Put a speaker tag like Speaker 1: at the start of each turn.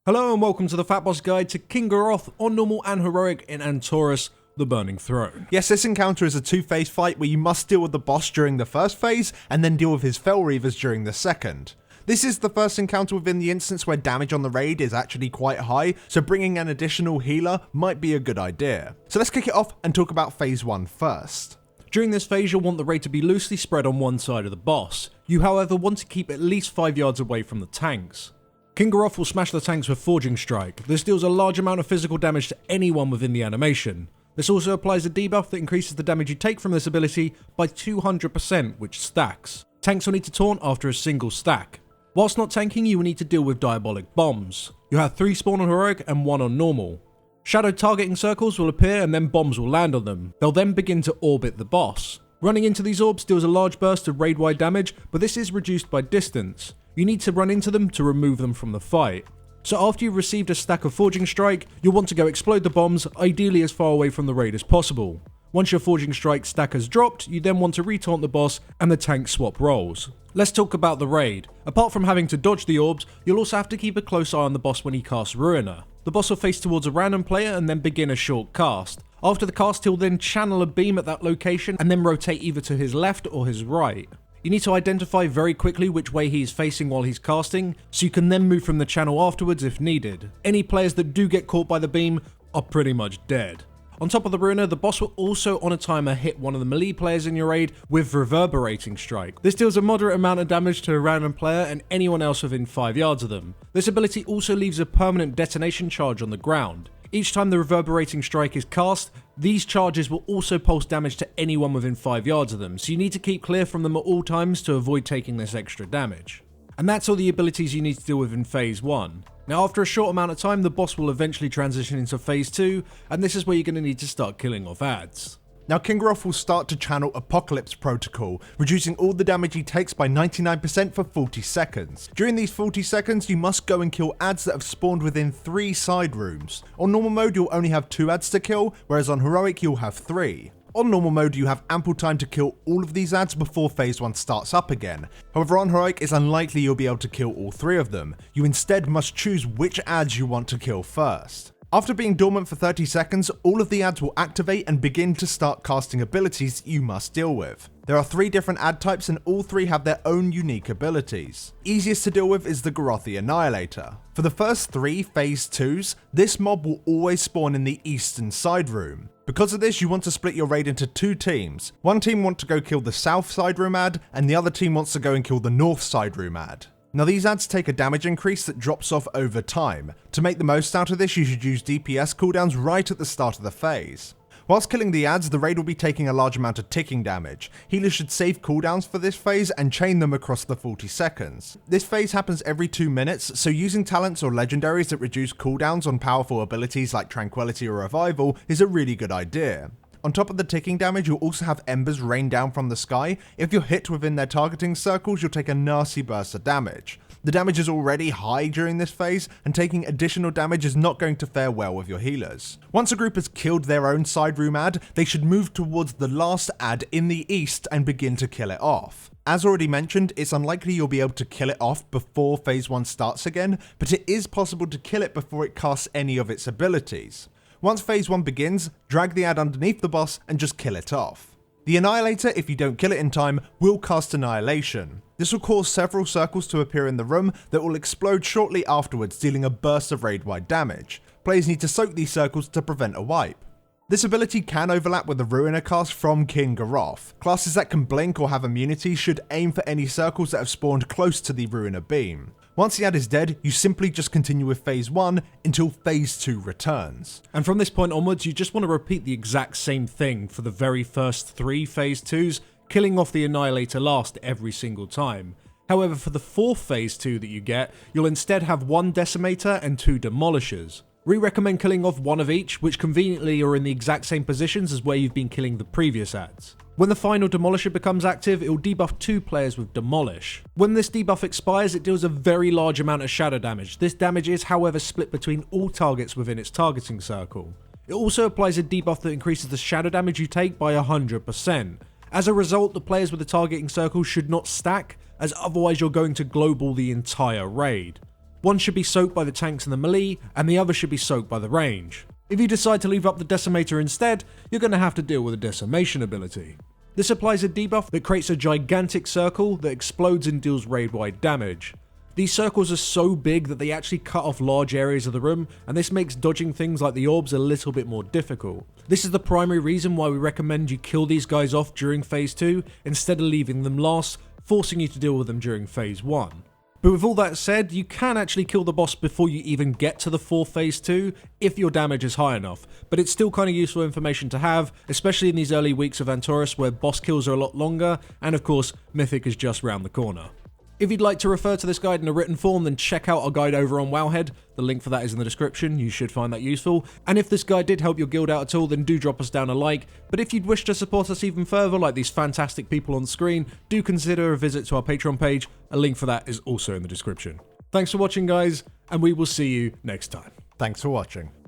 Speaker 1: Hello and welcome to the FatBoss guide to kil'jaeden on normal and heroic in Antorus, the Burning Throne.
Speaker 2: Yes, this encounter is a two-phase fight where you must deal with the boss during the first phase and then deal with his Fel Reavers during the second. This is the first encounter within the instance where damage on the raid is actually quite high, so bringing an additional healer might be a good idea. So let's kick it off and talk about phase 1 first.
Speaker 1: During this phase you'll want the raid to be loosely spread on one side of the boss. You however want to keep at least 5 yards away from the tanks. Kil'jaeden will smash the tanks with Forging Strike. This deals a large amount of physical damage to anyone within the animation. This also applies a debuff that increases the damage you take from this ability by 200%, which stacks. Tanks will need to taunt after a single stack. Whilst not tanking, you will need to deal with diabolic bombs. You have 3 spawn on heroic and 1 on normal. Shadow targeting circles will appear and then bombs will land on them. They'll then begin to orbit the boss. Running into these orbs deals a large burst of raid-wide damage, but this is reduced by distance. You need to run into them to remove them from the fight. So after you've received a stack of Forging Strike, you'll want to go explode the bombs, ideally as far away from the raid as possible. Once your Forging Strike stack has dropped, you then want to retaunt the boss and the tank swap roles. Let's talk about the raid. Apart from having to dodge the orbs, you'll also have to keep a close eye on the boss when he casts Ruiner. The boss will face towards a random player and then begin a short cast. After the cast, he'll then channel a beam at that location and then rotate either to his left or his right. You need to identify very quickly which way he is facing while he's casting, so you can then move from the channel afterwards if needed. Any players that do get caught by the beam are pretty much dead. On top of the Ruiner, the boss will also on a timer hit one of the melee players in your raid with Reverberating Strike. This deals a moderate amount of damage to a random player and anyone else within 5 yards of them. This ability also leaves a permanent detonation charge on the ground. Each time the Reverberating Strike is cast, these charges will also pulse damage to anyone within 5 yards of them, so you need to keep clear from them at all times to avoid taking this extra damage. And that's all the abilities you need to deal with in phase 1. Now after a short amount of time, the boss will eventually transition into phase 2, and this is where you're going to need to start killing off ads.
Speaker 2: Now kil'jaeden will start to channel Apocalypse Protocol, reducing all the damage he takes by 99% for 40 seconds. During these 40 seconds, you must go and kill ads that have spawned within 3 side rooms. On normal mode, you'll only have 2 ads to kill, whereas on heroic, you'll have 3. On normal mode, you have ample time to kill all of these ads before phase 1 starts up again. However, on heroic, it's unlikely you'll be able to kill all 3 of them. You instead must choose which ads you want to kill first. After being dormant for 30 seconds, all of the ads will activate and begin to start casting abilities you must deal with. There are 3 different ad types and all 3 have their own unique abilities. Easiest to deal with is the Kil'jaeden Annihilator. For the first 3 phase 2s, this mob will always spawn in the eastern side room. Because of this, you want to split your raid into 2 teams. One team wants to go kill the south side room ad, and the other team wants to go and kill the north side room ad. Now these ads take a damage increase that drops off over time. To make the most out of this, you should use DPS cooldowns right at the start of the phase. Whilst killing the ads, the raid will be taking a large amount of ticking damage. Healers should save cooldowns for this phase and chain them across the 40 seconds. This phase happens every 2 minutes, so using talents or legendaries that reduce cooldowns on powerful abilities like Tranquility or Revival is a really good idea. On top of the ticking damage, you'll also have embers rain down from the sky. If you're hit within their targeting circles, you'll take a nasty burst of damage. The damage is already high during this phase, and taking additional damage is not going to fare well with your healers. Once a group has killed their own side room ad, they should move towards the last ad in the east and begin to kill it off. As already mentioned, it's unlikely you'll be able to kill it off before phase 1 starts again, but it is possible to kill it before it casts any of its abilities. Once phase 1 begins, drag the ad underneath the boss and just kill it off. The Annihilator, if you don't kill it in time, will cast Annihilation. This will cause several circles to appear in the room that will explode shortly afterwards, dealing a burst of raid-wide damage. Players need to soak these circles to prevent a wipe. This ability can overlap with the Ruiner cast from kil'jaeden. Classes that can blink or have immunity should aim for any circles that have spawned close to the Ruiner beam. Once the ad is dead, you simply just continue with phase 1 until phase 2 returns.
Speaker 1: And from this point onwards, you just want to repeat the exact same thing for the very first 3 phase 2s, killing off the Annihilator last every single time. However, for the 4th phase 2 that you get, you'll instead have 1 Decimator and 2 Demolishers. We recommend killing off 1 of each, which conveniently are in the exact same positions as where you've been killing the previous ads. When the final Demolisher becomes active, it will debuff 2 players with Demolish. When this debuff expires, it deals a very large amount of shadow damage. This damage is, however, split between all targets within its targeting circle. It also applies a debuff that increases the shadow damage you take by 100%. As a result, the players with the targeting circle should not stack, as otherwise you're going to global the entire raid. One should be soaked by the tanks and the melee, and the other should be soaked by the range. If you decide to leave up the Decimator instead, you're going to have to deal with a Decimation ability. This applies a debuff that creates a gigantic circle that explodes and deals raid-wide damage. These circles are so big that they actually cut off large areas of the room, and this makes dodging things like the orbs a little bit more difficult. This is the primary reason why we recommend you kill these guys off during Phase 2 instead of leaving them last, forcing you to deal with them during Phase 1. But with all that said, you can actually kill the boss before you even get to the 4th Phase 2 if your damage is high enough, but it's still kind of useful information to have, especially in these early weeks of Antorus where boss kills are a lot longer, and of course, Mythic is just round the corner. If you'd like to refer to this guide in a written form, then check out our guide over on Wowhead. The link for that is in the description, you should find that useful. And if this guide did help your guild out at all, then do drop us down a like. But if you'd wish to support us even further, like these fantastic people on screen, do consider a visit to our Patreon page. A link for that is also in the description. Thanks for watching, guys, and we will see you next time.
Speaker 2: Thanks for watching.